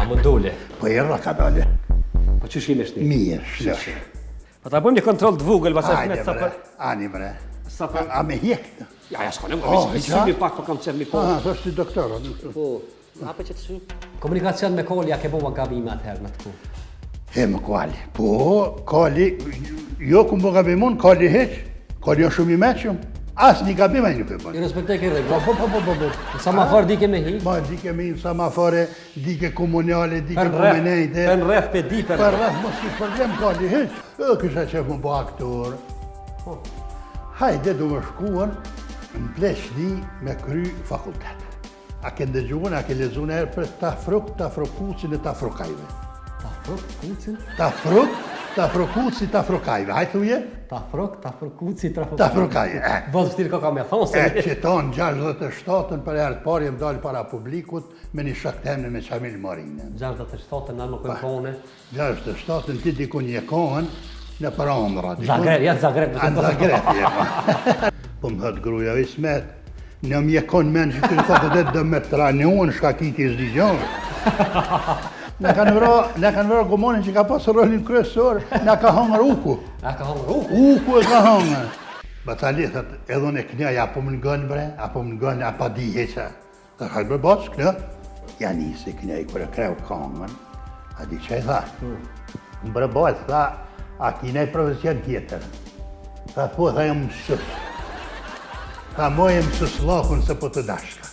A më ndole? Po erra ka dole. Po që shime shni? Mirë, shlesh. Po ta bëjmë një kontrol të vogël, pastaj Hajde shmet sa bre, për... ani bre. Sa për... A me hjek të? Ja, shkonem, Oh, shimi pak, po kam qenë mi kohë. Aha, është si doktor, Po, hape që të shumë. Komunikacion me Koli, a ke bëma gabime atëherë në të ku? He më Kali. Po, Kali, jo ku më gabimon, Kali heq. Kali janë shumë i meqëm. Asë një gabim ai nuk e bën. I respektoj ke rregull. Po. Samafor dike me hi? Ma dike me hinë samafore, dike komunale, dike Për rreth, komunejte. për rreth pe di për Për rreth, mos kish problem Kali heq. Kisha qef më bo aktor. Hajde du më shkuën në Pleçni me kry fakultet. A ke ndëgjuën, a ke lexuar herë për tafrokucin e tafrokajve. Tafrokucin? Tafrokuci, tafrokajve. Hajde thuje? Tafrokuci, Tafrokajve. Bëllë shtirë ka me thonë se... Që tonë 67-ën për herë të parë jem dalë para publikut me një shaktemne me Qamil Marinën. 67-ën në nuk e kone. 67-ën ti dikun je kohën në për Andra. Zagreb. Anë Zagreb je. Po më thëtë gruja Ismet, në mjekon men që të në thotë dhe dhe me të ranionë shka kiti i zdizonë. Në kanë vëra gomonin që ka pasë rolin kryesor, në ka hangër uku. A ka hangër uku? Uku e ka hangër. Batali thët, edhe në kënja, apo më ngën bre, apo më ngën, apo di heqa. Dhe ka bërë bas, kënja. Ja nisi kënja i kërë kreu ka hangër. A di që i tha? Më bërë bas, tha, a kina i profesion tjetër. Tha, po, tha jam mësus. Tha, mo e mësus lakun se po të dashka.